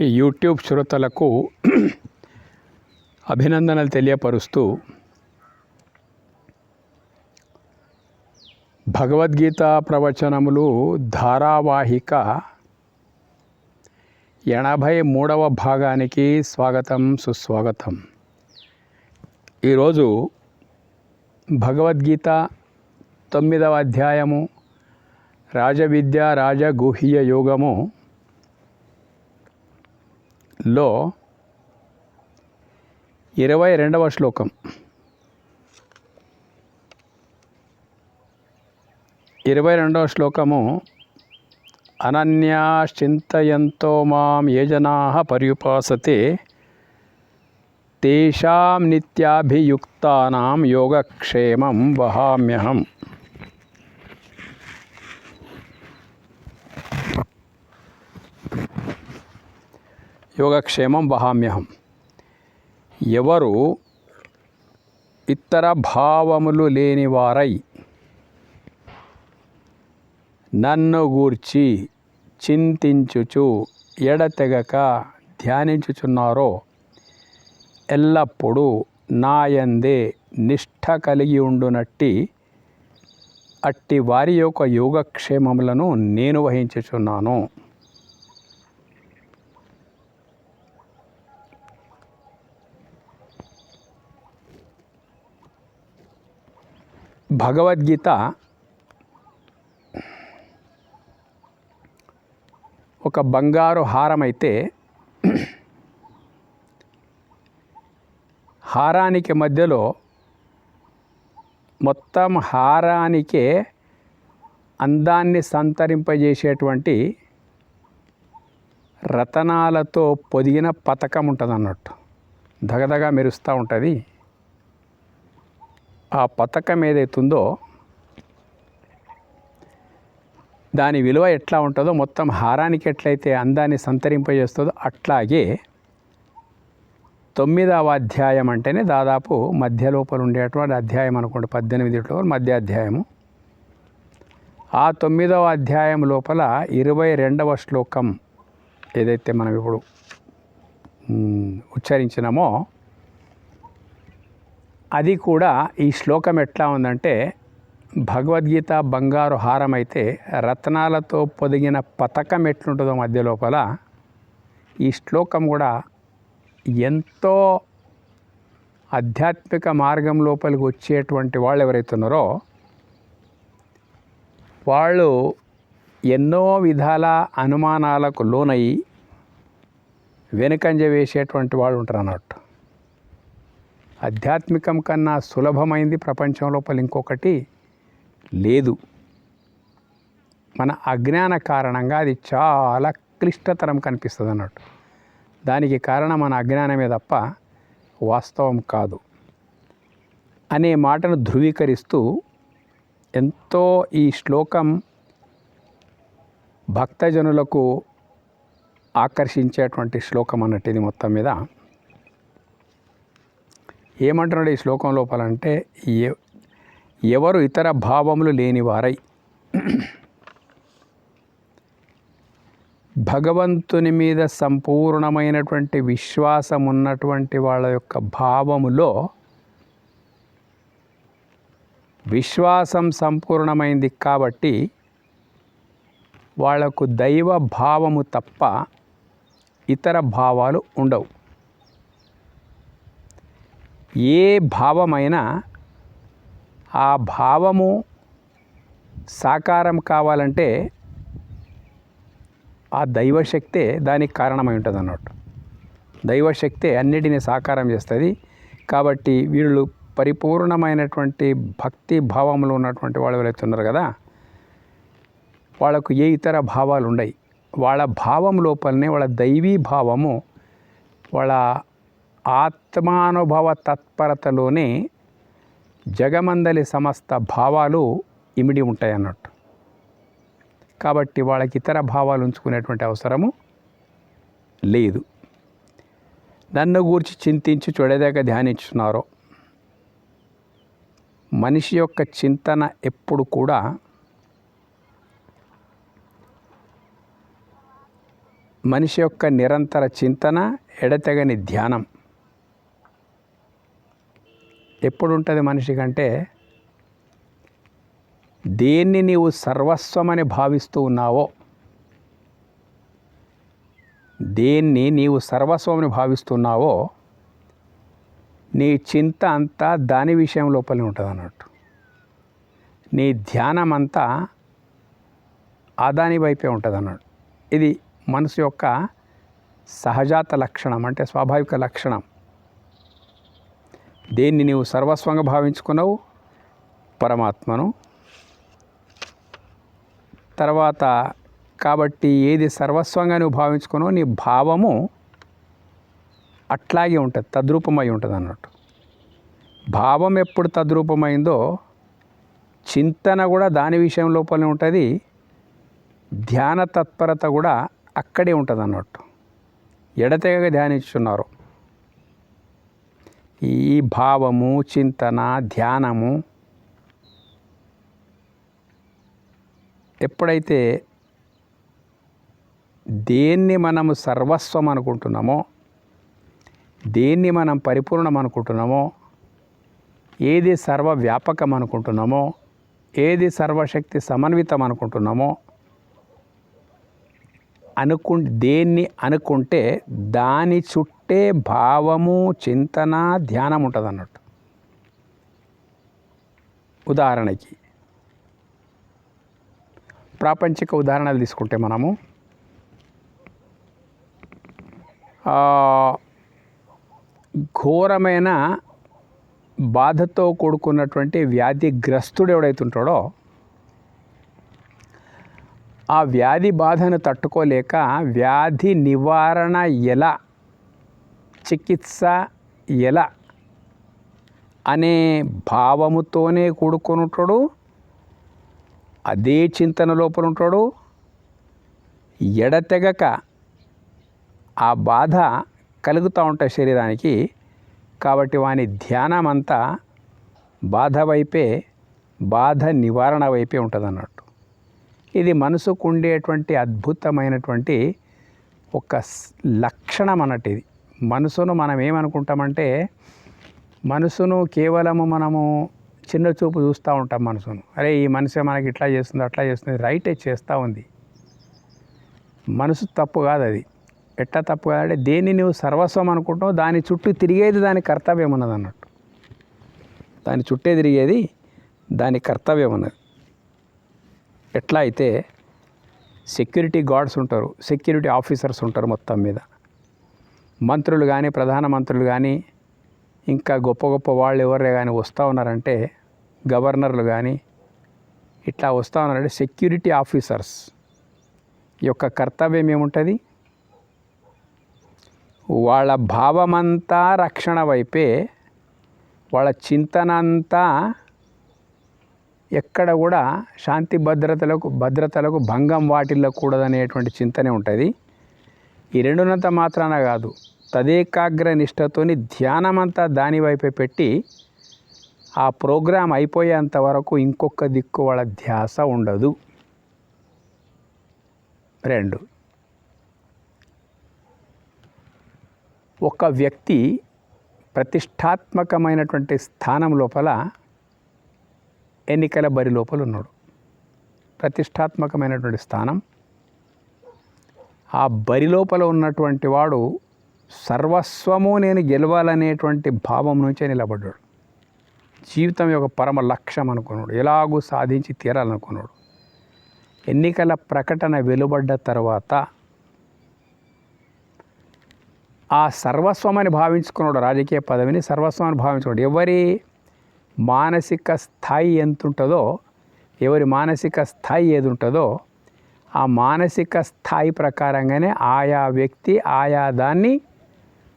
ఈ యూట్యూబ్ శ్రోతలకు అభినందనలు తెలియపరుస్తూ భగవద్గీత ప్రవచనములు ధారావాహిక 83వ భాగానికి స్వాగతం సుస్వాగతం. ఈరోజు భగవద్గీత 9వ అధ్యాయము రాజవిద్య రాజగుహ్య యోగము లో 22వ శ్లోకం. 22వ శ్లోకము అనన్యాశ్చింతయంతో మాం ఏ జనాః పర్యుపాసతే తేషాం నిత్యాభియుక్తానాం యోగక్షేమం వహామ్యహం. యోగక్షేమం వహామ్యహం. ఎవరు ఇతర భావములు లేనివారై నన్ను గూర్చి చింతించుచు ఎడతెగక ధ్యానించుచున్నారో ఎల్లప్పుడూ నాయందే నిష్ఠ కలిగి ఉండునట్టి అట్టి వారి యొక్క యోగక్షేమములను నేను వహించుచున్నాను. భగవద్గీత ఒక బంగారు హారమైతే హారానికి మధ్యలో మొత్తం హారానికే అందాన్ని సంతరింపజేసేటువంటి రతనాలతో పొదిగిన పతకం ఉంటుంది అన్నట్టు. దగదగా మెరుస్తూ ఉంటుంది. ఆ పతకం ఏదైతుందో దాని విలువ ఎట్లా ఉంటుందో, మొత్తం హారానికి ఎట్లయితే అందాన్ని సంతరింపజేస్తుందో అట్లాగే 9వ అధ్యాయం అంటేనే దాదాపు మధ్య లోపల ఉండేటువంటి అధ్యాయం అనుకోండి. 18 మధ్య అధ్యాయము. ఆ 9వ అధ్యాయం లోపల 22వ శ్లోకం ఏదైతే మనం ఇప్పుడు ఉచ్చరించినామో అది కూడా ఈ శ్లోకం ఎట్లా ఉందంటే, భగవద్గీత బంగారు హారం అయితే రత్నాలతో పొదిగిన పతకం ఎట్లుంటుందో మధ్య లోపల ఈ శ్లోకం కూడా ఎంతో ఆధ్యాత్మిక మార్గం లోపలికి వచ్చేటువంటి వాళ్ళు ఎవరైతే ఉన్నారో వాళ్ళు ఎన్నో విధాల అనుమానాలకు లోనయ్యి వెనుకంజ వేసేటువంటి వాళ్ళు ఉంటారు అన్నట్టు. ఆధ్యాత్మికం కన్నా సులభమైంది ప్రపంచం లోపల ఇంకొకటి లేదు. మన అజ్ఞాన కారణంగా అది చాలా క్లిష్టతరం కనిపిస్తుంది అన్నట్టు. దానికి కారణం మన అజ్ఞానమే తప్ప వాస్తవం కాదు అనే మాటను ధృవీకరిస్తూ ఎంతో ఈ శ్లోకం భక్తజనులకు ఆకర్షించేటువంటి శ్లోకం అన్నట్టు. ఇది మొత్తం మీద ఏమంటున్నాడు ఈ శ్లోకం లోపలంటే, ఎవరు ఇతర భావములు లేనివారై భగవంతుని మీద సంపూర్ణమైనటువంటి విశ్వాసం ఉన్నటువంటి వాళ్ళ యొక్క భావములో విశ్వాసం సంపూర్ణమైంది కాబట్టి వాళ్లకు దైవ భావము తప్ప ఇతర భావాలు ఉండవు. ఏ భావమైనా ఆ భావము సాకారం కావాలంటే ఆ దైవశక్తే దానికి కారణమై ఉంటుంది అన్నట్టు. దైవశక్తే అన్నిటినీ సాకారం చేస్తుంది. కాబట్టి వీళ్ళు పరిపూర్ణమైనటువంటి భక్తి భావములు ఉన్నటువంటి వాళ్ళు ఎవరైతే ఉన్నారు కదా, వాళ్ళకు ఏ ఇతర భావాలు ఉండవు. వాళ్ళ భావం లోపలనే వాళ్ళ దైవీ భావము, వాళ్ళ ఆత్మానుభవ తత్పరతలోనే జగమందలి సమస్త భావాలు ఇమిడి ఉంటాయి అన్నట్టు. కాబట్టి వాళ్ళకి ఇతర భావాలు ఉంచుకునేటువంటి అవసరము లేదు. నన్ను గూర్చి చింతించి చూడేదాకా ధ్యానించున్నారో, మనిషి యొక్క చింతన ఎప్పుడు కూడా మనిషి యొక్క నిరంతర చింతన, ఎడతెగని ధ్యానం ఎప్పుడు ఉంటుంది మనిషి కంటే, దేన్ని నీవు సర్వస్వమని భావిస్తూ ఉన్నావో, దేన్ని నీవు సర్వస్వమని భావిస్తున్నావో నీ చింత అంతా దాని విషయం లోపలనే ఉంటుంది అన్నట్టు. నీ ధ్యానం అంతా దాని వైపే ఉంటుంది అన్నాడు. ఇది మనసు యొక్క సహజాత లక్షణం, అంటే స్వాభావిక లక్షణం. దేన్ని నీవు సర్వస్వంగా భావించుకున్నావు? పరమాత్మను. తర్వాత కాబట్టి ఏది సర్వస్వంగా నువ్వు భావించుకున్నావు, నీ భావము అట్లాగే ఉంటుంది, తద్రూపమై ఉంటుంది అన్నట్టు. భావం ఎప్పుడు తద్రూపమైందో చింతన కూడా దాని విషయం లోపలనే ఉంటుంది, ధ్యాన తత్పరత కూడా అక్కడే ఉంటుంది అన్నట్టు. ఎడతెగగా ధ్యానించున్నారు. ఈ భావము, చింతన, ధ్యానము ఎప్పుడైతే దేన్ని మనము సర్వస్వం అనుకుంటున్నామో, దేన్ని మనం పరిపూర్ణం అనుకుంటున్నామో, ఏది సర్వవ్యాపకం అనుకుంటున్నామో, ఏది సర్వశక్తి సమన్వితం అనుకుంటున్నామో, దేన్ని అనుకుంటే దాని చుట్టే భావము, చింతన, ధ్యానం ఉంటుంది అన్నట్టు. ఉదాహరణకి ప్రాపంచిక ఉదాహరణలు తీసుకుంటే మనము ఘోరమైన బాధతో కూడుకున్నటువంటి వ్యాధిగ్రస్తుడు ఎవడైతే ఉంటాడో, ఆ వ్యాధి బాధను తట్టుకోలేక వ్యాధి నివారణ ఎలా, చికిత్స ఎలా అనే భావముతోనే కూడుకొని ఉంటాడు, అదే చింతన లోపల ఉంటాడు. ఎడతెగక ఆ బాధ కలుగుతూ ఉంటాయి శరీరానికి. కాబట్టి వాని ధ్యానం అంతా బాధ వైపే, బాధ నివారణ వైపే ఉంటుంది అన్నట్టు. ఇది మనసుకు ఉండేటువంటి అద్భుతమైనటువంటి ఒక లక్షణం అన్నట్టు. ఇది మనసును మనం ఏమనుకుంటామంటే, మనసును కేవలము మనము చిన్న చూపు చూస్తూ ఉంటాం మనసును. అరే ఈ మనసే మనకి ఇట్లా చేస్తుంది, అట్లా చేస్తుంది, రైటే చేస్తూ ఉంది. మనసు తప్పు కాదు. అది ఎట్లా తప్పు కాదంటే, దేన్ని నువ్వు సర్వస్వం అనుకుంటావు దాని చుట్టూ తిరిగేది దాని కర్తవ్యం ఉన్నది అన్నట్టు. దాని చుట్టే తిరిగేది దాని కర్తవ్యం ఉన్నది. ఎట్లా అయితే సెక్యూరిటీ గార్డ్స్ ఉంటారు, సెక్యూరిటీ ఆఫీసర్స్ ఉంటారు, మొత్తం మీద మంత్రులు కానీ, ప్రధానమంత్రులు కానీ, ఇంకా గొప్ప గొప్ప వాళ్ళు ఎవరే కానీ వస్తూ ఉన్నారంటే, గవర్నర్లు కానీ ఇట్లా వస్తూ ఉన్నారంటే సెక్యూరిటీ ఆఫీసర్స్ యొక్క కర్తవ్యం ఏముంటుంది? వాళ్ళ భావమంతా రక్షణ వైపే, వాళ్ళ చింతన అంతా ఎక్కడ కూడా శాంతి భద్రతలకు భంగం వాటిల్లకూడదనేటువంటి చింతనే ఉంటుంది. ఈ రెండునంత మాత్రాన కాదు, తదేకాగ్ర నిష్టతోని ధ్యానమంతా దాని వైపే పెట్టి ఆ ప్రోగ్రాం అయిపోయేంత వరకు ఇంకొక దిక్కు వాళ్ళ ధ్యాస ఉండదు. 2, ఒక వ్యక్తి ప్రతిష్టాత్మకమైనటువంటి స్థానం లోపల, ఎన్నికల బరి లోపల ఉన్నాడు. ప్రతిష్టాత్మకమైనటువంటి స్థానం. ఆ బరి లోపల ఉన్నటువంటి వాడు సర్వస్వము నేను గెలవాలనేటువంటి భావం నుంచే నిలబడ్డాడు. జీవితం యొక్క పరమ లక్ష్యం అనుకున్నాడు, ఎలాగూ సాధించి తీరాలనుకున్నాడు. ఎన్నికల ప్రకటన వెలువడ్డ తర్వాత ఆ సర్వస్వమని భావించుకున్నాడు, రాజకీయ పదవిని సర్వస్వమని భావించుకున్నాడు. ఎవరి మానసిక స్థాయి ఎంత ఉంటుందో, ఎవరి మానసిక స్థాయి ఏది ఉంటుందో ఆ మానసిక స్థాయి ప్రకారంగానే ఆయా వ్యక్తి ఆయా దాన్ని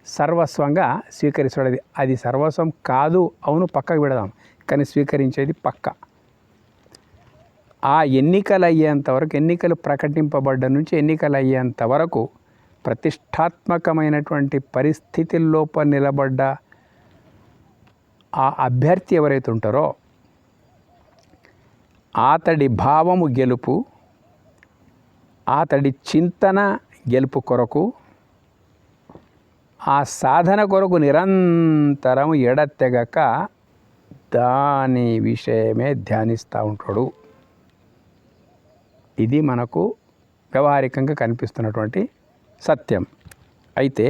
సర్వస్వంగా స్వీకరిస్తాడు. అది సర్వస్వం కాదు, అవును, పక్కకు పెడదాం, కానీ స్వీకరించేది పక్క. ఆ ఎన్నికలు అయ్యేంత వరకు, ఎన్నికలు ప్రకటింపబడ్డ నుంచి ఎన్నికలు అయ్యేంత వరకు ప్రతిష్టాత్మకమైనటువంటి పరిస్థితుల్లోప నిలబడ్డ ఆ అభ్యర్థి ఎవరైతే ఉంటారో అతడి భావము గెలుపు, అతడి చింతన గెలుపు కొరకు, ఆ సాధన కొరకు నిరంతరం ఎడతెగక దాని విషయమే ధ్యానిస్తూ ఉంటాడు. ఇది మనకు వ్యవహారికంగా కనిపిస్తున్నటువంటి సత్యం. అయితే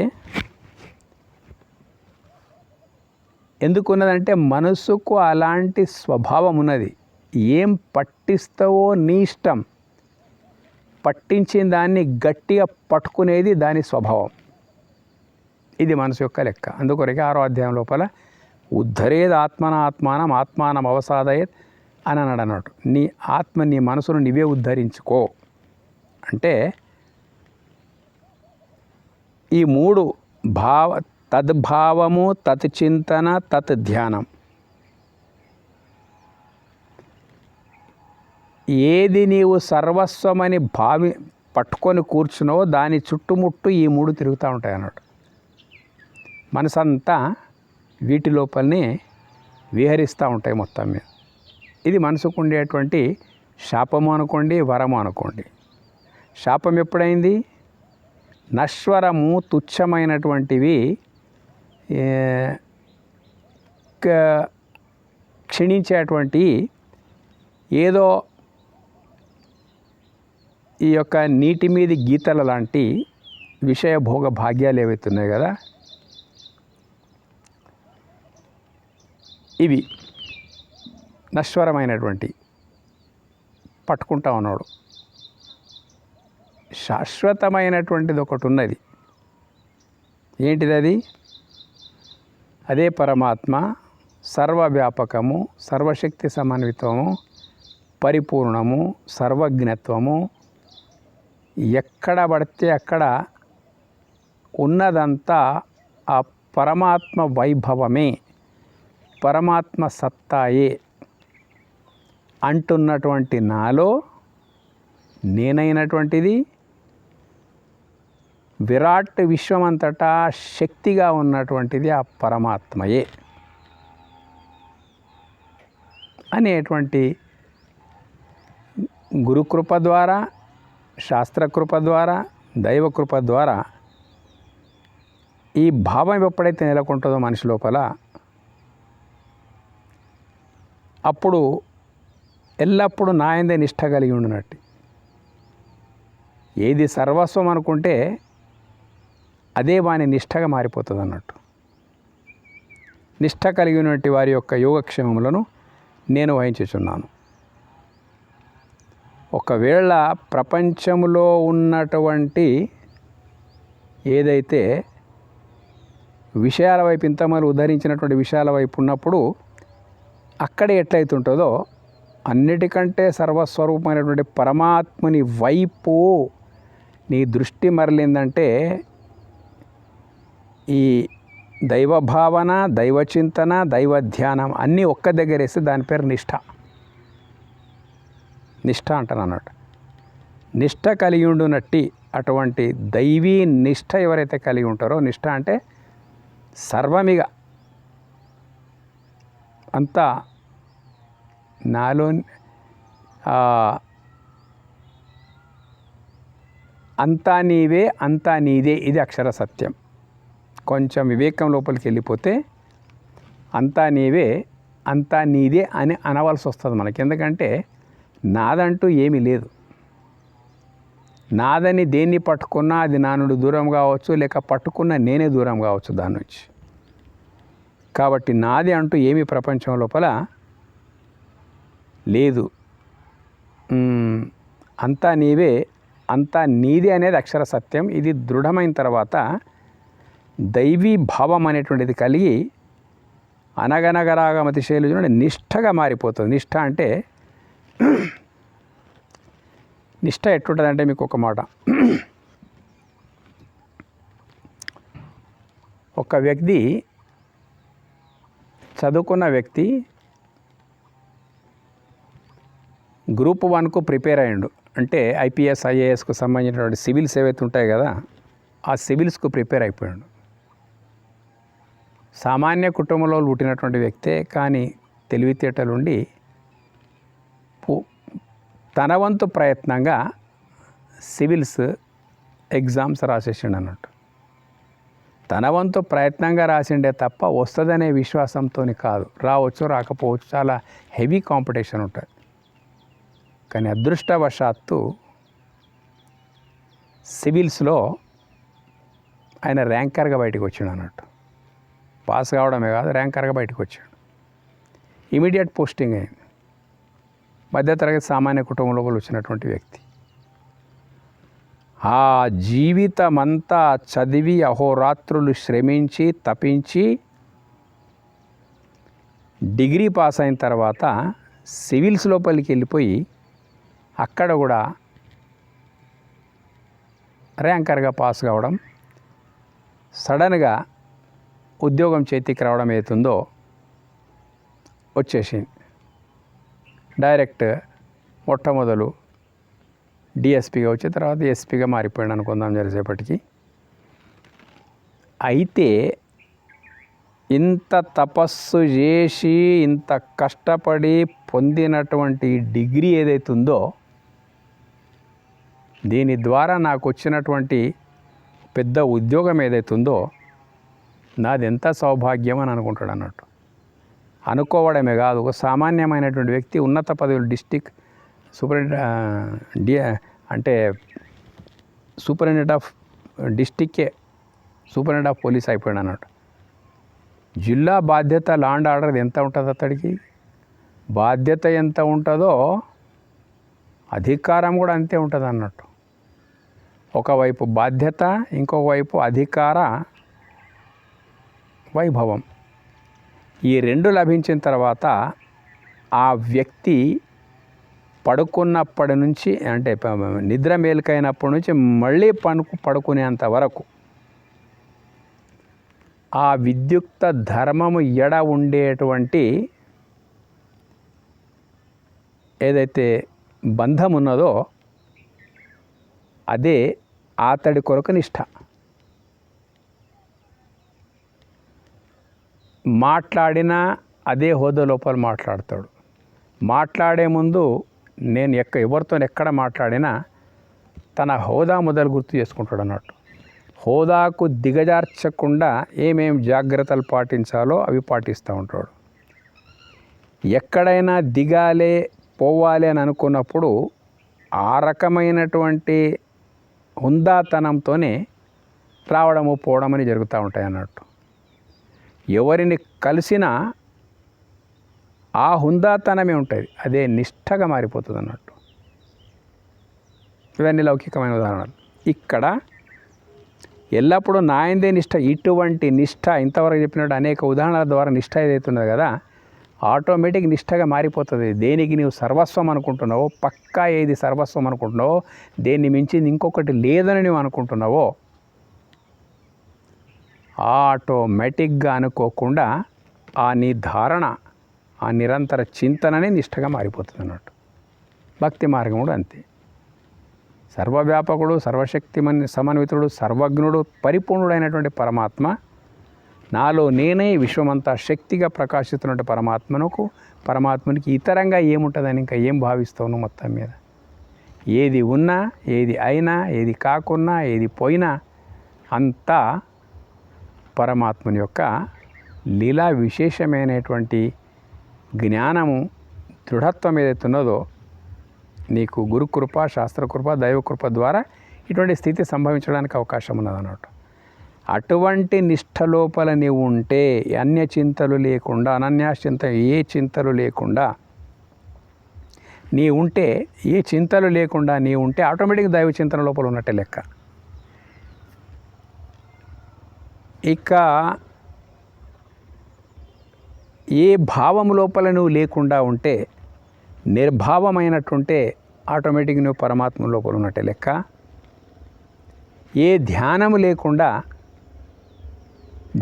ఎందుకున్నదంటే మనసుకు అలాంటి స్వభావం ఉన్నది. ఏం పట్టిస్తావో నీ ఇష్టం, పట్టించిన దాన్ని గట్టిగా పట్టుకునేది దాని స్వభావం. ఇది మనసు యొక్క లెక్క. అందుకొరకే 6వ అధ్యాయం లోపల ఉద్ధరేది ఆత్మానం ఆత్మానం అవసాదయేత్ అని అన్నాడు అన్నట్టు. నీ మనసును నీవే ఉద్ధరించుకో అంటే ఈ 3 తద్భావము, తత్ చింతన, తత్ ధ్యానం. ఏది నీవు సర్వస్వమని పట్టుకొని కూర్చున్నావో దాని చుట్టుముట్టు ఈ 3 తిరుగుతూ ఉంటాయి అన్నట్టు. మనసంతా వీటి లోపలనే విహరిస్తూ ఉంటాయి మొత్తం మీద. ఇది మనసుకు ఉండేటువంటి శాపము అనుకోండి, వరము అనుకోండి. శాపం ఎప్పుడైంది? నశ్వరము, తుచ్చమైనటువంటివి, క్షీణించేటువంటి ఏదో ఈ యొక్క నీటి మీది గీతల లాంటి విషయ భోగ భాగ్యాలు ఏవైతున్నాయి కదా, ఇవి నశ్వరమైనటువంటి పట్టుకుంటా ఉన్నాడు. శాశ్వతమైనటువంటిది ఒకటి ఉన్నది. ఏంటిది అది? అదే పరమాత్మ, సర్వవ్యాపకము, సర్వశక్తి సమన్వితము, పరిపూర్ణము, సర్వజ్ఞత్వము. ఎక్కడ పడితే అక్కడ ఉన్నదంతా ఆ పరమాత్మ వైభవమే, పరమాత్మ సత్తాయే అంటున్నటువంటి నాలో నేనైనటువంటిది విరాట్ విశ్వమంతటా శక్తిగా ఉన్నటువంటిది ఆ పరమాత్మయే అనేటువంటి గురుకృప ద్వారా, శాస్త్రకృప ద్వారా, దైవకృప ద్వారా ఈ భావం ఎప్పుడైతే నెలకొంటుందో మనిషి లోపల, అప్పుడు ఎల్లప్పుడూ నాయందే నిష్ఠ కలిగి ఉండినట్టు. ఏది సర్వస్వం అనుకుంటే అదే వాని నిష్ఠగా మారిపోతుంది అన్నట్టు. నిష్ఠ కలిగినటువంటి వారి యొక్క యోగక్షేమములను నేను వహించుచున్నాను. ఒకవేళ ప్రపంచంలో ఉన్నటువంటి ఏదైతే విషయాల వైపు ఇంతమంది ఉద్ధరించినటువంటి విషయాల వైపు ఉన్నప్పుడు అక్కడే ఎట్లయితుంటుందో అన్నిటికంటే సర్వస్వరూపమైనటువంటి పరమాత్మని వైపు నీ దృష్టి మరలిందంటే ఈ దైవ భావన, దైవ చింతన, దైవ ధ్యానం అన్నీ ఒక్క దగ్గర వేస్తే దాని పేరు నిష్ఠ. నిష్ఠ అంటాను అన్నట్టు. నిష్ఠ కలిగి ఉండునట్టి అటువంటి దైవీ నిష్ఠ ఎవరైతే కలిగి ఉంటారో, నిష్ఠ అంటే సర్వమిగా అంతా నాలో అంతా నీవే, అంతా నీదే. ఇది అక్షర సత్యం. కొంచెం వివేకం లోపలికి వెళ్ళిపోతే అంతా నీవే, అంతా నీదే అని అనవలసి వస్తుంది మనకి. ఎందుకంటే నాదంటూ ఏమీ లేదు. నాదని దేన్ని పట్టుకున్నా అది నా నుండి దూరం కావచ్చు, లేక పట్టుకున్న నేనే దూరం కావచ్చు దాని నుంచి. కాబట్టి నాది అంటూ ఏమీ ప్రపంచం లోపల లేదు. అంతా నీవే, అంతా నీదే అనేది అక్షర సత్యం. ఇది దృఢమైన తర్వాత దైవీ భావం అనేటువంటిది కలిగి అనగనగరాగమతి శైలుజున నిష్ఠగా మారిపోతుంది. నిష్ఠ అంటే నిష్ఠ ఎట్లుంటుందంటే మీకు ఒక మాట. ఒక వ్యక్తి, చదువుకున్న వ్యక్తి గ్రూప్ 1కు ప్రిపేర్ అయ్యిండు. అంటే ఐపీఎస్, ఐఏఎస్కు సంబంధించినటువంటి సివిల్స్ ఏవైతే ఉంటాయి కదా, ఆ సివిల్స్కు ప్రిపేర్ అయిపోయాడు. సామాన్య కుటుంబంలో పుట్టినటువంటి వ్యక్తే, కానీ తెలివితేటలుండి తన వంతు ప్రయత్నంగా సివిల్స్ ఎగ్జామ్స్ రాసేసిండు అన్నట్టు. తన వంతు ప్రయత్నంగా రాసిండే తప్ప వస్తుందనే విశ్వాసంతో కాదు. రావచ్చు రాకపోవచ్చు, చాలా హెవీ కాంపిటీషన్ ఉంటుంది. కానీ అదృష్టవశాత్తు సివిల్స్లో ఆయన ర్యాంకర్గా బయటకు వచ్చాడు అన్నట్టు. పాస్ కావడమే కాదు, ర్యాంకర్గా బయటకు వచ్చాడు. ఇమీడియట్ పోస్టింగ్ అయింది. మధ్యతరగతి సామాన్య కుటుంబంలో వచ్చినటువంటి వ్యక్తి. ఆ జీవితమంతా చదివి అహోరాత్రులు శ్రమించి తపించి డిగ్రీ పాస్ అయిన తర్వాత సివిల్స్ లోపలికి వెళ్ళిపోయి అక్కడ కూడా ర్యాంకర్గా పాస్ కావడం, సడన్గా ఉద్యోగం చేతికి రావడం అవుతుందో వచ్చేసింది. డైరెక్ట్ మొట్టమొదలు డిఎస్పీగా వచ్చి తర్వాత ఎస్పీగా మారిపోయాడు అనుకుందాం జరిసేపటికి. అయితే ఇంత తపస్సు చేసి ఇంత కష్టపడి పొందినటువంటి డిగ్రీ ఏదైతుందో దీని ద్వారా నాకు వచ్చినటువంటి పెద్ద ఉద్యోగం ఏదైతుందో నాది ఎంత సౌభాగ్యం అని అనుకుంటాడు అన్నట్టు. అనుకోవడమే కాదు, ఒక సామాన్యమైనటువంటి వ్యక్తి ఉన్నత పదవులు డిస్టిక్ అంటే సూపరింటెండెంట్ ఆఫ్ డిస్టిక్కే సూపరింటెండెంట్ ఆఫ్ పోలీస్ అయిపోయాడు అన్నట్టు. జిల్లా బాధ్యత లా అండ్ ఆర్డర్ ఎంత ఉంటుంది అతడికి, బాధ్యత ఎంత ఉంటుందో అధికారం కూడా అంతే ఉంటుంది అన్నట్టు. ఒకవైపు బాధ్యత, ఇంకొక వైపు అధికార వైభవం. ఈ రెండు లభించిన తర్వాత ఆ వ్యక్తి పడుకున్నప్పటి నుంచి, అంటే నిద్ర మేలుకైనప్పటి నుంచి మళ్ళీ పడుకునేంత వరకు ఆ విద్యుక్త ధర్మము ఎడ ఉండేటువంటి ఏదైతే బంధం ఉన్నదో అదే అతడి కొరకు నిష్ఠ. మాట్లాడినా అదే హోదా లోపల మాట్లాడతాడు. మాట్లాడే ముందు నేను ఎవరితో ఎక్కడ మాట్లాడినా తన హోదా మొదలు గుర్తు చేసుకుంటాడు అన్నట్టు. హోదాకు దిగజార్చకుండా ఏమేం జాగ్రత్తలు పాటించాలో అవి పాటిస్తూ ఉంటాడు. ఎక్కడైనా దిగాలే పోవాలి అని అనుకున్నప్పుడు ఆ రకమైనటువంటి హుందాతనంతోనే రావడము పోవడం అని జరుగుతూ ఉంటాయి అన్నట్టు. ఎవరిని కలిసినా ఆ హుందాతనమే ఉంటుంది, అదే నిష్ఠగా మారిపోతుంది అన్నట్టు. ఇవన్నీ లౌకికమైన ఉదాహరణలు. ఇక్కడ ఎల్లప్పుడూ నాయందే నిష్ఠ, ఇటువంటి నిష్ఠ ఇంతవరకు చెప్పినట్టు అనేక ఉదాహరణల ద్వారా నిష్ఠ ఏదైతున్నది కదా ఆటోమేటిక్ నిష్ఠగా మారిపోతుంది. దేనికి నీవు సర్వస్వం అనుకుంటున్నావో, పక్కా ఏది సర్వస్వం అనుకుంటున్నావో, దేన్ని మించింది ఇంకొకటి లేదని నువ్వు అనుకుంటున్నావో ఆటోమేటిక్గా అనుకోకుండా ఆ నీ ధారణ, ఆ నిరంతర చింతననే నిష్ఠగా మారిపోతుంది అన్నట్టు. భక్తి మార్గం కూడా అంతే. సర్వవ్యాపకుడు, సమన్వితుడు, సర్వజ్ఞుడు, పరిపూర్ణుడైనటువంటి పరమాత్మ, నాలో నేనే విశ్వమంతా శక్తిగా ప్రకాశిస్తున్నటువంటి పరమాత్మనికి ఇతరంగా ఏముంటుందని ఇంకా ఏం భావిస్తావు మొత్తం మీద? ఏది ఉన్నా, ఏది అయినా, ఏది కాకున్నా, ఏది పోయినా అంతా పరమాత్మని యొక్క లీలా విశేషమైనటువంటి జ్ఞానము, దృఢత్వం ఏదైతే ఉన్నదో నీకు గురుకృప, శాస్త్రకృప, దైవకృప ద్వారా ఇటువంటి స్థితి సంభవించడానికి అవకాశం ఉన్నదన్నట్టు. అటువంటి నిష్ఠ లోపల నీవు ఉంటే, అన్య చింతలు లేకుండా, అనన్యాశ్చింత ఏ చింతలు లేకుండా నీ ఉంటే, ఏ చింతలు లేకుండా నీ ఉంటే ఆటోమేటిక్గా దైవ చింతన లోపల ఉన్నట్టే లెక్క. ఇక ఏ భావం లోపల నువ్వు లేకుండా ఉంటే, నిర్భావమైనట్టుంటే ఆటోమేటిక్ నువ్వు పరమాత్మ లోపల ఉన్నట్టే లెక్క. ఏ ధ్యానము లేకుండా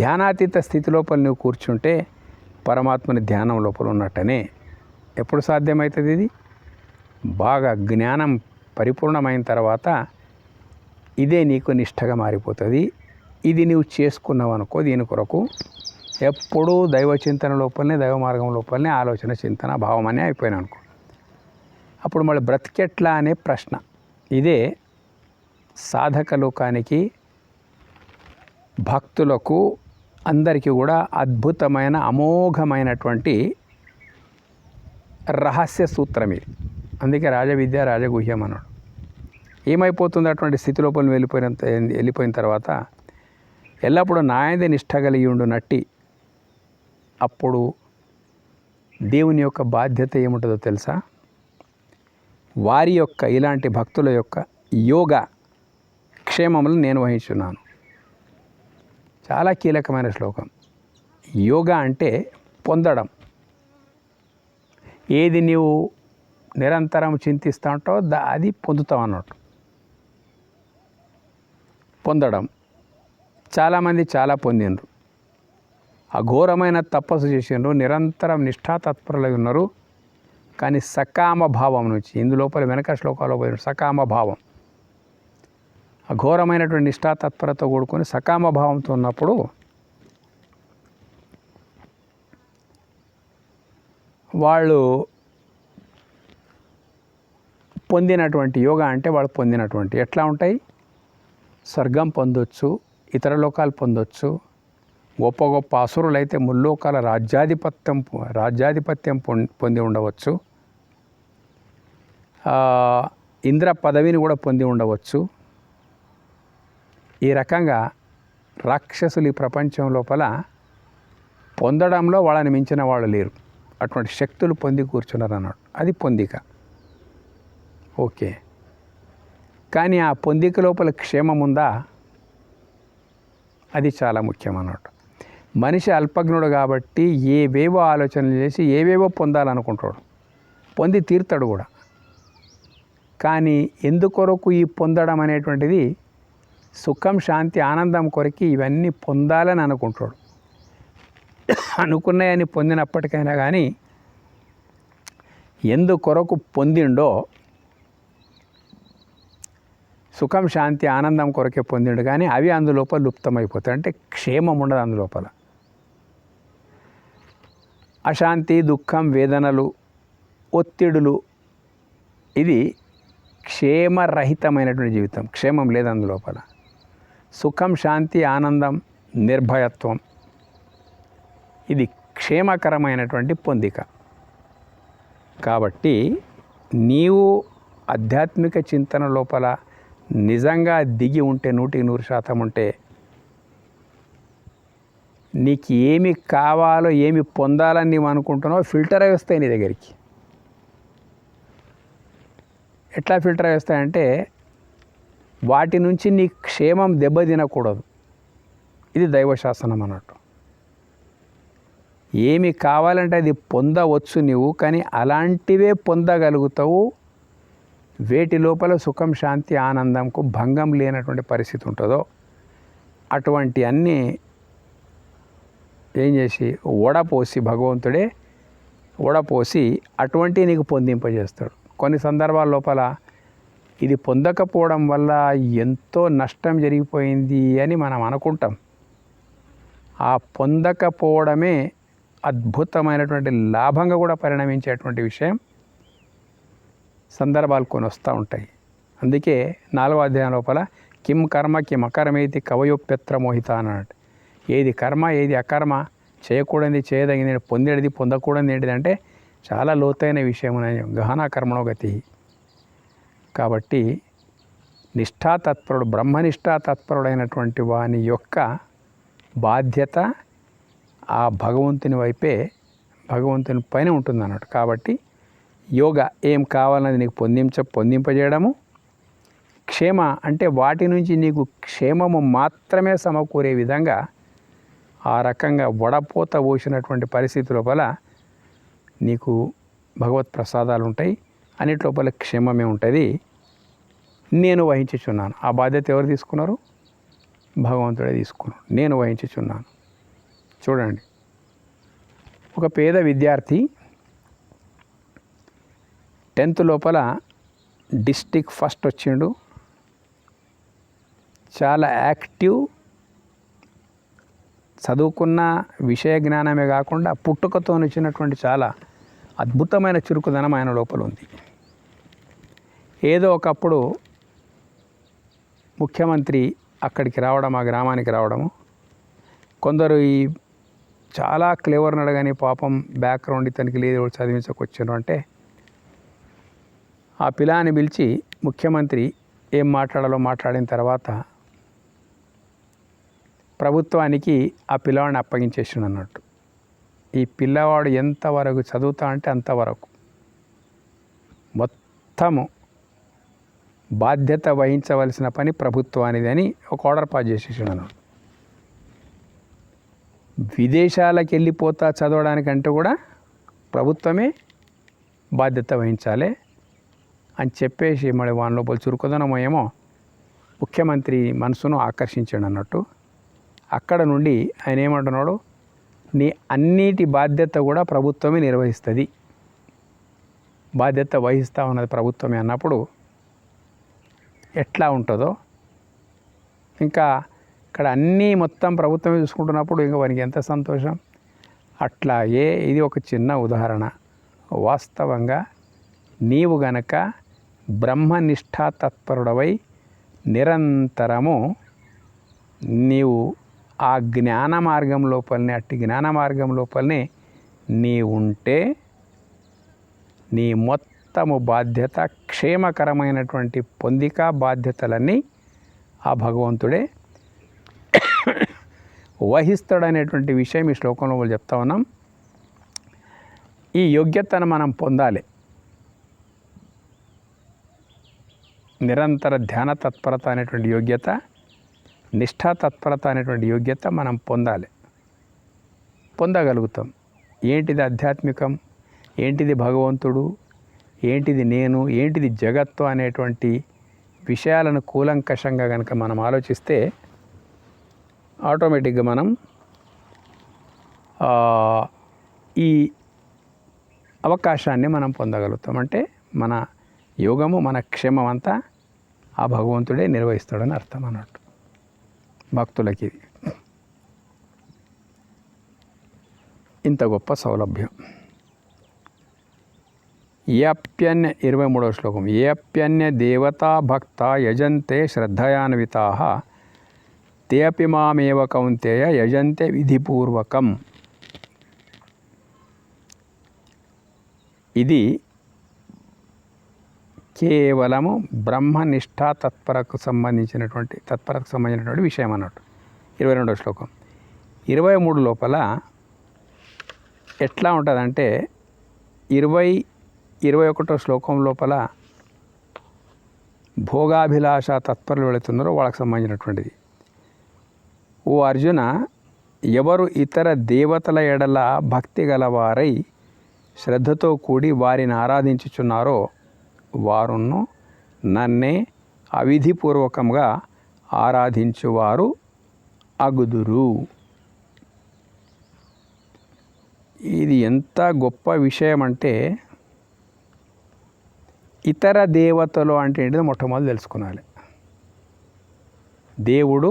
ధ్యానాతీత స్థితి లోపల నువ్వు కూర్చుంటే పరమాత్మని ధ్యానం లోపల ఉన్నట్టనే. ఎప్పుడు సాధ్యమవుతుంది ఇది? బాగా జ్ఞానం పరిపూర్ణమైన తర్వాత ఇదే నీకు నిష్ఠగా మారిపోతుంది. ఇది నువ్వు చేసుకున్నావు అనుకో, దీని కొరకు ఎప్పుడూ దైవ చింతన లోపలనే, దైవ మార్గం లోపలనే ఆలోచన, చింతన, భావం అనే అయిపోయినా అనుకో. అప్పుడు మళ్ళీ బ్రతికెట్లా అనే ప్రశ్న. ఇదే సాధక లోకానికి, భక్తులకు అందరికీ కూడా అద్భుతమైన అమోఘమైనటువంటి రహస్య సూత్రం ఇది. అందుకే రాజవిద్య రాజగుహ్యం అన్నాడు. ఏమైపోతుంది అటువంటి స్థితి లోపల వెళ్ళిపోయిన తర్వాత ఎల్లప్పుడూ నాయందే నిష్ఠ కలిగి ఉండు నట్టి అప్పుడు దేవుని యొక్క బాధ్యత ఏముంటుందో తెలుసా? వారి యొక్క ఇలాంటి భక్తుల యొక్క యోగ క్షేమములు నేను వహించున్నాను. చాలా కీలకమైన శ్లోకం. యోగా అంటే పొందడం. ఏది నీవు నిరంతరం చింతిస్తూ ఉంటావో అది పొందుతావు అన్నట్టు. పొందడం. చాలామంది చాలా పొందిండ్రు, అఘోరమైన తపస్సు చేసిండ్రు, నిరంతరం నిష్ఠాతత్పరులై ఉన్నారు. కానీ సకామ భావం నుంచి ఇందులోపల వెనక శ్లోకాల్లో పోయిన సకామ భావం, అఘోరమైనటువంటి నిష్ఠాతత్పరతో కూడుకొని సకామ భావంతో ఉన్నప్పుడు వాళ్ళు పొందినటువంటి యోగా అంటే వాళ్ళు పొందినటువంటి ఎట్లా ఉంటాయి? స్వర్గం పొందొచ్చు, ఇతర లోకాలు పొందొచ్చు, గొప్ప గొప్ప అసురులైతే ముల్లోకాల రాజ్యాధిపత్యం పొంది ఉండవచ్చు, ఇంద్ర పదవిని కూడా పొంది ఉండవచ్చు. ఈ రకంగా రాక్షసులు ఈ ప్రపంచం లోపల పొందడంలో వాళ్ళని మించిన వాళ్ళు లేరు. అటువంటి శక్తులు పొంది కూర్చున్నారు అన్నాడు. అది పొందిక. ఓకే, కానీ ఆ పొందిక లోపల క్షేమం ఉందా? అది చాలా ముఖ్యం అన్నట్టు. మనిషి అల్పజ్ఞుడు కాబట్టి ఏవేవో ఆలోచనలు చేసి ఏవేవో పొందాలనుకుంటాడు, పొంది తీరుతాడు కూడా. కానీ ఎందుకొరకు ఈ పొందడం అనేటువంటిది సుఖం, శాంతి, ఆనందం కొరకు ఇవన్నీ పొందాలని అనుకుంటాడు. అనుకున్నాయని పొందినప్పటికైనా కానీ ఎందుకొరకు పొందిండో సుఖం, శాంతి, ఆనందం కొరకే పొందిండు, కానీ అవి అందులోపల లుప్తమైపోతాయి. అంటే క్షేమం ఉండదు అందులోపల. అశాంతి, దుఃఖం, వేదనలు, ఒత్తిడులు, ఇది క్షేమరహితమైనటువంటి జీవితం. క్షేమం లేదు అందులోపల. సుఖం, శాంతి, ఆనందం, నిర్భయత్వం, ఇది క్షేమకరమైనటువంటి పొందిక. కాబట్టి నీవు ఆధ్యాత్మిక చింతన లోపల నిజంగా దిగి ఉంటే 100% ఉంటే నీకు ఏమి కావాలో ఏమి పొందాలని నీవు అనుకుంటున్నావో ఫిల్టర్ అయి వస్తాయి నీ దగ్గరికి. ఎట్లా ఫిల్టర్ అయి వస్తాయంటే వాటి నుంచి నీ క్షేమం దెబ్బతినకూడదు. ఇది దైవశాసనం అన్నట్టు. ఏమి కావాలంటే అది పొందవచ్చు నీవు, కానీ అలాంటివే పొందగలుగుతావు వేటి లోపల సుఖం, శాంతి, ఆనందంకు భంగం లేనటువంటి పరిస్థితి ఉంటుందో అటువంటి అన్నీ ఏం చేసి వడపోసి భగవంతుడే వడపోసి అటువంటి నీకు పొందింపజేస్తాడు. కొన్ని సందర్భాల లోపల ఇది పొందకపోవడం వల్ల ఎంతో నష్టం జరిగిపోయింది అని మనం అనుకుంటాం. ఆ పొందకపోవడమే అద్భుతమైనటువంటి లాభంగా కూడా పరిణమించేటువంటి విషయం సందర్భాలు కొన్ని వస్తూ ఉంటాయి. అందుకే 4వ అధ్యాయం లోపల కిం కర్మ కిం అకర్మేతి కవయోప్యత్ర మోహిత అన్నట్టు. ఏది కర్మ ఏది అకర్మ, చేయకూడనిది చేయదగినది, పొందేది పొందకూడనిది ఏంటిదంటే చాలా లోతైన విషయం. గహన కర్మణో గతి. కాబట్టి నిష్ఠాతత్పరుడు, బ్రహ్మనిష్ఠాతత్పరుడైనటువంటి వాని యొక్క బాధ్యత ఆ భగవంతుని వైపే, భగవంతుని పైన ఉంటుంది అన్నట్టు. కాబట్టి యోగా ఏం కావాలన్నది నీకు పొందింపజేయడము, క్షేమ అంటే వాటి నుంచి నీకు క్షేమము మాత్రమే సమకూరే విధంగా ఆ రకంగా వడపోత పోసినటువంటి పరిస్థితి లోపల నీకు భగవత్ ప్రసాదాలు ఉంటాయి. అన్నిటి లోపల క్షేమమే ఉంటుంది. నేను వహించుచున్నాను. ఆ బాధ్యత ఎవరు తీసుకున్నారు? భగవంతుడే తీసుకున్నాడు. నేను వహించుచున్నాను. చూడండి, ఒక పేద విద్యార్థి 10th లోపల డిస్ట్రిక్ట్ ఫస్ట్ వచ్చిండు. చాలా యాక్టివ్, చదువుకున్న విషయ జ్ఞానమే కాకుండా పుట్టుకతో వచ్చినటువంటి చాలా అద్భుతమైన చురుకుదనం ఆయన లోపల ఉంది. ఏదో ఒకప్పుడు ముఖ్యమంత్రి అక్కడికి రావడం, ఆ గ్రామానికి రావడము, కొందరు ఈ చాలా క్లేవర్ నడగాని పాపం బ్యాక్గ్రౌండ్ ఇతనికి లేదు చదివించకొచ్చారు అంటే ఆ పిల్లాన్ని పిలిచి ముఖ్యమంత్రి ఏం మాట్లాడాలో మాట్లాడిన తర్వాత ప్రభుత్వానికి ఆ పిల్లవాడిని అప్పగించేసాడు అన్నట్టు. ఈ పిల్లవాడు ఎంతవరకు చదువుతా అంటే అంతవరకు మొత్తము బాధ్యత వహించవలసిన పని ప్రభుత్వానిది అని ఒక ఆర్డర్ పాస్ చేసేసాడు అన్నట్టు. విదేశాలకు వెళ్ళిపోతా చదవడానికంటే కూడా ప్రభుత్వమే బాధ్యత వహించాలి అని చెప్పేసి మరి వాళ్ళ లోపల చురుకుదనమో ఏమో ముఖ్యమంత్రి మనసును ఆకర్షించాడు అన్నట్టు. అక్కడ నుండి ఆయన ఏమంటున్నాడు, నీ అన్నిటి బాధ్యత కూడా ప్రభుత్వమే నిర్వహిస్తుంది, బాధ్యత వహిస్తూ ఉన్నది ప్రభుత్వమే అన్నప్పుడు ఎట్లా ఉంటుందో, ఇంకా ఇక్కడ అన్నీ మొత్తం ప్రభుత్వమే చూసుకుంటున్నప్పుడు ఇంకా వానికి ఎంత సంతోషం. అట్లాగే ఇది ఒక చిన్న ఉదాహరణ. వాస్తవంగా నీవు గనక బ్రహ్మనిష్ఠా తత్పరుడవై నిరంతరము నీవు ఆ జ్ఞాన మార్గం లోపలనే, అట్టి జ్ఞాన మార్గం లోపలనే నీ ఉంటే నీ మొత్తము బాధ్యత, క్షేమకరమైనటువంటి పొందిక బాధ్యతలన్నీ ఆ భగవంతుడే వహిస్తాడనేటువంటి విషయం ఈ శ్లోకంలో వాళ్ళు చెప్తా ఉన్నాం. ఈ యోగ్యతను మనం పొందాలి. నిరంతర ధ్యాన తత్పరత అనేటువంటి యోగ్యత, నిష్ఠా తత్పరత అనేటువంటి యోగ్యత మనం పొందగలుగుతాం. ఏంటిది ఆధ్యాత్మికం, ఏంటిది భగవంతుడు, ఏంటిది నేను, ఏంటిది జగత్తు అనేటువంటి విషయాలను కూలంకషంగా కనుక మనం ఆలోచిస్తే ఆటోమేటిక్గా మనం ఈ అవకాశాన్ని మనం పొందగలుగుతాం. అంటే మన యోగము, మన క్షేమం అంతా ఆ భగవంతుడే నిర్వహిస్తాడని అర్థం అన్నట్టు భక్తులకి. ఇంత గొప్ప సౌలభ్యం. ఏప్యన్య 23వ శ్లోకం. ఏప్యన్య దేవతా భక్త యజంతే శ్రద్ధయాన్వితాః తే అపి మామేవ కౌంతేయ యజంతే విధిపూర్వకం. ఇది కేవలము బ్రహ్మనిష్ఠా తత్పరకు సంబంధించినటువంటి విషయం అన్నట్టు. 22వ శ్లోకం. 23 లోపల ఎట్లా ఉంటుందంటే 21వ శ్లోకం లోపల భోగాభిలాష తత్పరులు వెళుతున్నారో వాళ్ళకి సంబంధించినటువంటిది. ఓ అర్జున, ఎవరు ఇతర దేవతల ఎడల భక్తి గలవారై శ్రద్ధతో కూడి వారిని ఆరాధించుచున్నారో వారును నన్నే అవిధిపూర్వకంగా ఆరాధించువారు అగుదురు. ఇది ఎంత గొప్ప విషయం అంటే, ఇతర దేవతలు అంటే ఏంటిదో మొట్టమొదటి తెలుసుకోవాలి. దేవుడు,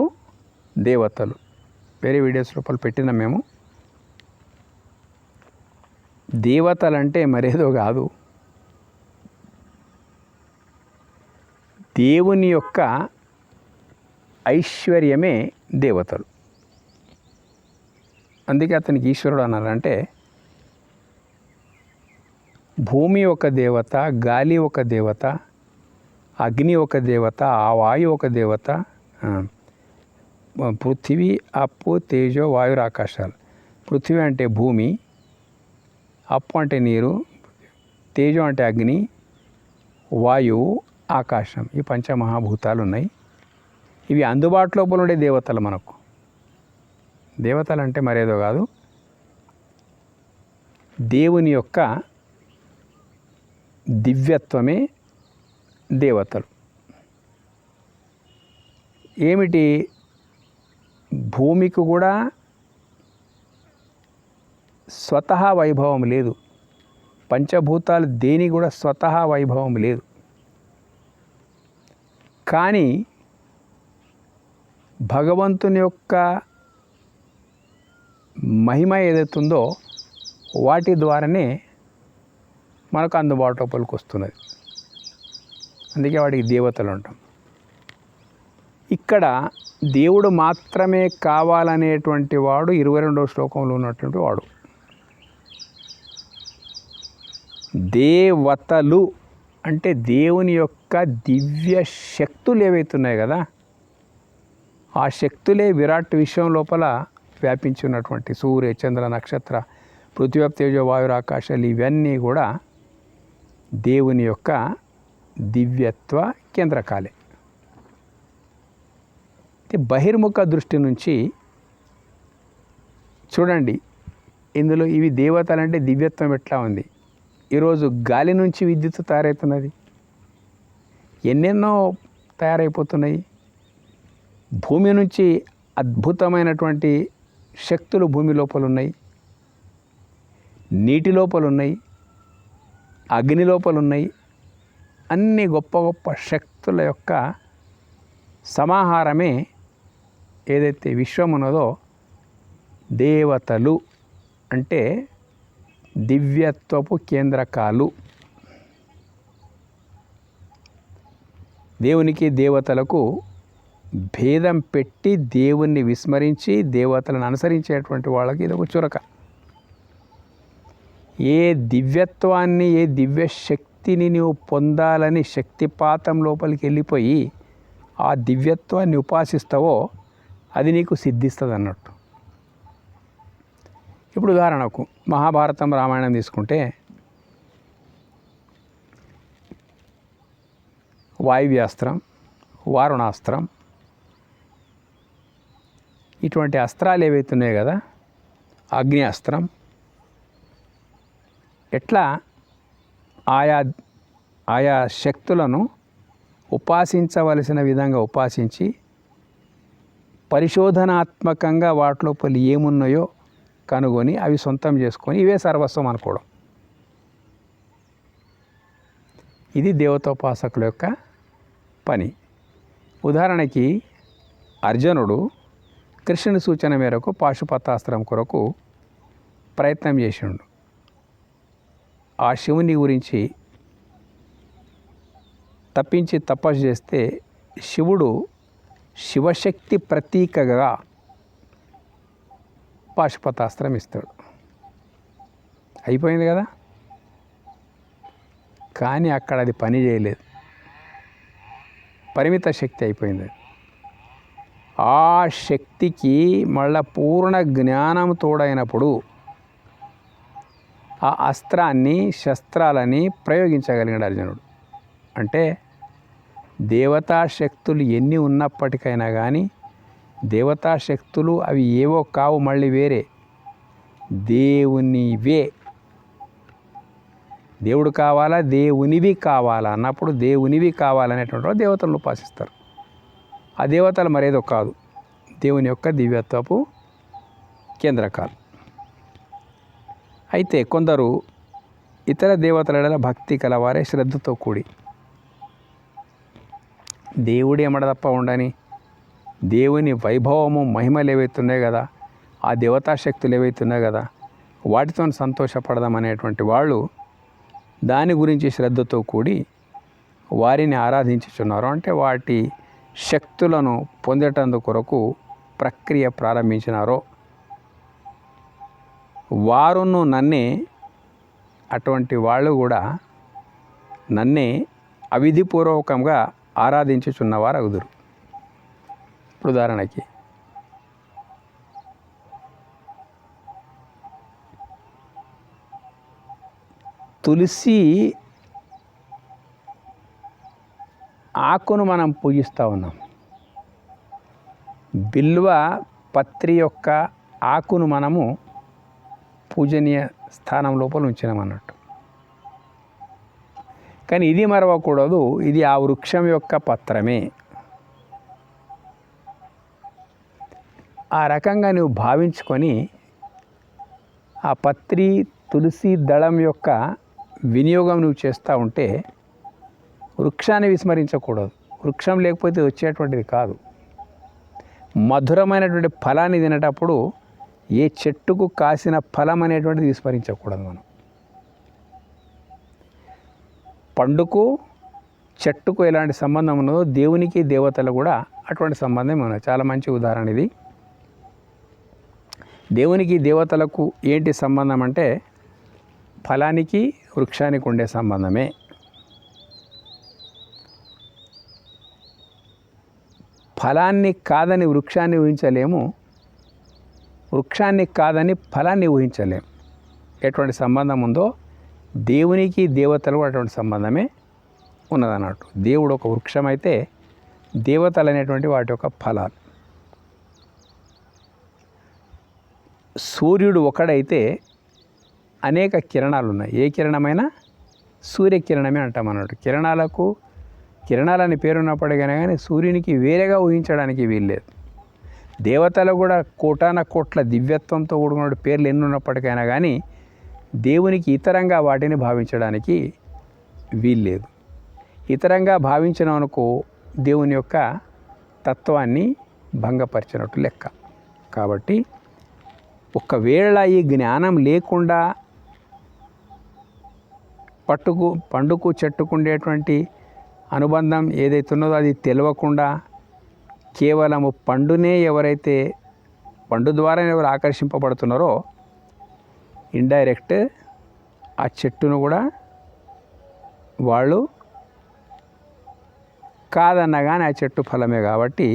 దేవతలు వేరే వీడియోస్ లోపల పెట్టిన మేము. దేవతలు అంటే మరేదో కాదు, దేవుని యొక్క ఐశ్వర్యమే దేవతలు. అందుకే అతనికి ఈశ్వరుడు అన్నారంటే, భూమి ఒక దేవత, గాలి ఒక దేవత, అగ్ని ఒక దేవత, ఆ వాయు ఒక దేవత, పృథివీ, అప్పు, తేజో, వాయురు, ఆకాశాలు. పృథివీ అంటే భూమి, అప్పు అంటే నీరు, తేజో అంటే అగ్ని, వాయువు, ఆకాశం. ఈ పంచమహాభూతాలు ఉన్నాయి. ఇవి అందుబాటులో ఉండే దేవతలు మనకు. దేవతలు అంటే మరేదో కాదు, దేవుని యొక్క దివ్యత్వమే దేవతలు. ఏమిటి, భూమికి కూడా స్వతహా వైభవం లేదు, పంచభూతాలు దేనికి కూడా స్వతహా వైభవం లేదు. కానీ భగవంతుని యొక్క మహిమ ఏదైతుందో వాటి ద్వారానే మనకు అందుబాటులోకి వస్తున్నది. అందుకే వాటికి దేవతలు అంటాం. ఇక్కడ దేవుడు మాత్రమే కావాలనేటువంటి వాడు 22వ శ్లోకంలో ఉన్నటువంటి వాడు. దేవతలు అంటే దేవుని యొక్క దివ్య శక్తులు ఏవైతున్నాయి కదా, ఆ శక్తులే విరాట్ విశ్వం లోపల వ్యాపించి ఉన్నటువంటి సూర్య చంద్ర నక్షత్ర పృథ్వీ తేజ వాయుర ఆకాశాలు ఇవన్నీ కూడా దేవుని యొక్క దివ్యత్వ కేంద్రకాలే. బహిర్ముఖ దృష్టి నుంచి చూడండి, ఇందులో ఇవి దేవతలంటే దివ్యత్వం ఎట్లా ఉంది. ఈరోజు గాలి నుంచి విద్యుత్ తయారవుతున్నది, ఎన్నెన్నో తయారైపోతున్నాయి. భూమి నుంచి అద్భుతమైనటువంటి శక్తులు భూమి లోపల ఉన్నాయి, నీటి లోపల ఉన్నాయి, అగ్ని లోపల ఉన్నాయి. అన్ని గొప్ప గొప్ప శక్తుల యొక్క సమాహారమే ఏదైతే విశ్వం ఉన్నదో దేవతలు అంటే దివ్యత్వపు కేంద్రకాలు. దేవునికి దేవతలకు భేదం పెట్టి దేవుణ్ణి విస్మరించి దేవతలను అనుసరించేటువంటి వాళ్ళకి ఇది ఒక చురక. ఏ దివ్యత్వాన్ని, ఏ దివ్య శక్తిని నీవు పొందాలని శక్తిపాతం లోపలికి వెళ్ళిపోయి ఆ దివ్యత్వాన్ని ఉపాసిస్తావో అది నీకు సిద్ధిస్తుంది అన్నట్టు. ఇప్పుడు ఉదాహరణకు మహాభారతం రామాయణం తీసుకుంటే వాయువ్యాస్త్రం, వారుణాస్త్రం ఇటువంటి అస్త్రాలు ఏవైతున్నాయి కదా, అగ్ని అస్త్రం, ఎట్లా ఆయా శక్తులను ఉపాసించవలసిన విధంగా ఉపాసించి పరిశోధనాత్మకంగా వాటిలోపల ఏమున్నాయో కనుగొని అవి సొంతం చేసుకొని ఇవే సర్వస్వం అనుకోవడం. ఇది దేవతోపాసకుల యొక్క పని. ఉదాహరణకి అర్జునుడు కృష్ణుని సూచన మేరకు పాశుపతాస్త్రం కొరకు ప్రయత్నం చేసిండు. ఆ శివుని గురించి తప్పించి తపస్సు చేస్తే శివుడు శివశక్తి ప్రతీకగా పాశుపతాస్త్రం ఇస్తాడు. అయిపోయింది కదా. కానీ అక్కడ అది పని చేయలేదు, పరిమిత శక్తి అయిపోయింది. ఆ శక్తికి మళ్ళా పూర్ణ జ్ఞానం తోడైనప్పుడు ఆ అస్త్రాన్ని, శస్త్రాలని ప్రయోగించగలిగాడు అర్జునుడు. అంటే దేవతా శక్తులు ఎన్ని ఉన్నప్పటికైనా కానీ దేవతా శక్తులు అవి ఏవో కావు, మళ్ళీ వేరే దేవునివే. దేవుడు కావాలా, దేవునివి కావాలా అన్నప్పుడు దేవునివి కావాలనేటువంటి దేవతలను ఉపాసిస్తారు. ఆ దేవతలు మరేదో కాదు, దేవుని యొక్క దివ్యత్వపు కేంద్రకాలు. అయితే కొందరు ఇతర దేవతల భక్తి కలవారే శ్రద్ధతో కూడి దేవుడి ఎమడ తప్ప ఉండని దేవుని వైభవము, మహిమలు ఏవైతున్నాయి కదా, ఆ దేవతా శక్తులు ఏవైతున్నాయి కదా, వాటితో సంతోషపడదామనేటువంటి వాళ్ళు దాని గురించి శ్రద్ధతో కూడి వారిని ఆరాధించుచున్నారు. అంటే వాటి శక్తులను పొందేటందుకు కొరకు ప్రక్రియ ప్రారంభించినారో వారును నన్నే, అటువంటి వాళ్ళు కూడా నన్నే అవిధిపూర్వకంగా ఆరాధించుచున్నవారు అగుదురు. ఇప్పుడు ఉదాహరణకి తులసి ఆకును మనం పూజిస్తూ ఉన్నాం, బిల్వ పత్రి యొక్క ఆకును మనము పూజనీయ స్థానం లోపల ఉంచినాం అన్నట్టు. కానీ ఇది మరవకూడదు, ఇది ఆ వృక్షం యొక్క పత్రమే. ఆ రకంగా నువ్వు భావించుకొని ఆ పత్రి, తులసి దళం యొక్క వినియోగం నువ్వు చేస్తూ ఉంటే వృక్షాన్ని విస్మరించకూడదు. వృక్షం లేకపోతే వచ్చేటువంటిది కాదు. మధురమైనటువంటి ఫలాన్ని తినేటప్పుడు ఏ చెట్టుకు కాసిన ఫలం అనేటువంటిది విస్మరించకూడదు. మనం పండుకు చెట్టుకు ఎలాంటి సంబంధం ఉన్నదో దేవునికి దేవతలు కూడా అటువంటి సంబంధం ఉన్నది. చాలా మంచి ఉదాహరణ ఇది. దేవునికి దేవతలకు ఏంటి సంబంధం అంటే ఫలానికి వృక్షానికి ఉండే సంబంధమే. ఫలాన్ని కాదని వృక్షాన్ని ఊహించలేము, వృక్షాన్ని కాదని ఫలాన్ని ఊహించలేము. ఎటువంటి సంబంధం ఉందో దేవునికి దేవతలకు అటువంటి సంబంధమే ఉన్నదన్నట్టు. దేవుడు ఒక వృక్షం అయితే దేవతలు అనేటువంటి వాటి యొక్క ఫలాలు. సూర్యుడు ఒకడైతే అనేక కిరణాలు ఉన్నాయి. ఏ కిరణమైనా సూర్యకిరణమే అంటాం అన్నట్టు. కిరణాలని పేరున్నప్పటికైనా కానీ సూర్యునికి వేరేగా ఊహించడానికి వీల్లేదు. దేవతలు కూడా కోటాన కోట్ల దివ్యత్వంతో కూడుకున్న పేర్లు ఎన్ని ఉన్నప్పటికైనా కానీ దేవునికి ఇతరంగా వాటిని భావించడానికి వీల్లేదు. ఇతరంగా భావించిన అనుకో దేవుని యొక్క తత్వాన్ని భంగపరిచినట్టు లెక్క. కాబట్టి ఒకవేళ ఈ జ్ఞానం లేకుండా పండుకు చెట్టుకుండేటువంటి అనుబంధం ఏదైతే ఉన్నదో అది తెలియకుండా కేవలము పండునే ఎవరైతే పండు ద్వారా ఎవరు ఆకర్షింపబడుతున్నారో ఇండైరెక్ట్ ఆ చెట్టును కూడా వాళ్ళు కాదన్నా కానీ ఆ చెట్టు ఫలమే. కాబట్టి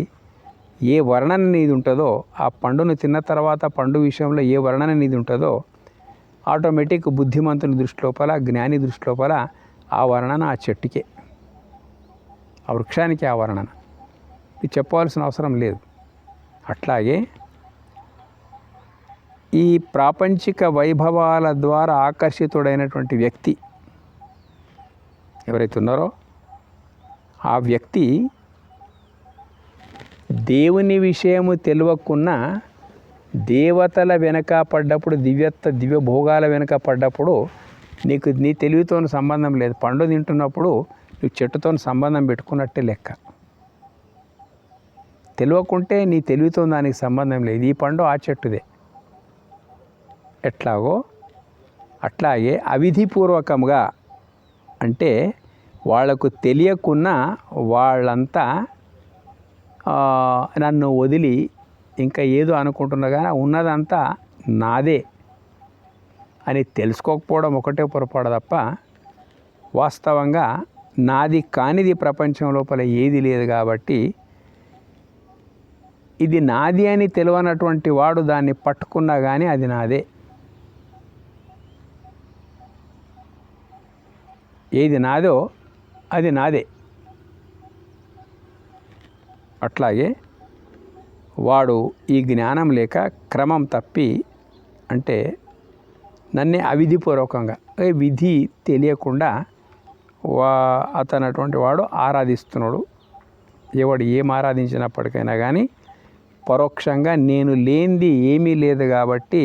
ఏ వర్ణన నీది ఉంటుందో ఆ పండును తిన్న తర్వాత పండు విషయంలో ఏ వర్ణన నీది ఉంటుందో ఆటోమేటిక్ బుద్ధిమంతుని దృష్టి లోపల జ్ఞాని దృష్టి లోపల ఆ వర్ణన ఆ చెట్టుకే, ఆ వృక్షానికి ఆ వర్ణన. ఇది చెప్పవలసిన అవసరం లేదు. అట్లాగే ఈ ప్రాపంచిక వైభవాల ద్వారా ఆకర్షితుడైనటువంటి వ్యక్తి ఎవరైతే ఉన్నారో ఆ వ్యక్తి దేవుని విషయము తెలియకున్నా దేవతల వెనక పడ్డప్పుడు దివ్య భోగాల వెనక పడ్డప్పుడు నీ తెలివితో సంబంధం లేదు. పండు తింటున్నప్పుడు నువ్వు చెట్టుతో సంబంధం పెట్టుకున్నట్టే లెక్క. తెలియకుంటే నీ తెలివితో దానికి సంబంధం లేదు. ఈ పండు ఆ చెట్టుదే. ఎట్లాగో అట్లాగే అవిధిపూర్వకంగా అంటే వాళ్లకు తెలియకున్నా వాళ్ళంతా నన్ను వదిలి ఇంకా ఏదో అనుకుంటున్నా కానీ ఉన్నదంతా నాదే అని తెలుసుకోకపోవడం ఒకటే పొరపాటు తప్ప వాస్తవంగా నాది కానిది ప్రపంచం లోపల ఏది లేదు. కాబట్టి ఇది నాది అని తెలియనటువంటి వాడు దాన్ని పట్టుకున్నా కానీ అది నాదే. ఏది నాదో అది నాదే. అట్లాగే వాడు ఈ జ్ఞానం లేక క్రమం తప్పి అంటే నన్నే అవిధిపూర్వకంగా విధి తెలియకుండా అతనటువంటి వాడు ఆరాధిస్తున్నాడు. ఎవడు ఏం ఆరాధించినప్పటికైనా కానీ పరోక్షంగా నేను లేనిది ఏమీ లేదు కాబట్టి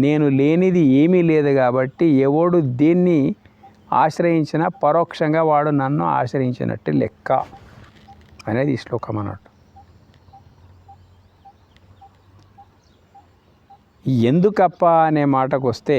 నేను లేనిది ఏమీ లేదు కాబట్టి ఎవడు దేన్ని ఆశ్రయించినా పరోక్షంగా వాడు నన్ను ఆశ్రయించినట్టు లెక్క అనేది ఈ శ్లోకం అన్నట్టు. ఎందుకప్ప అనే మాటకు వస్తే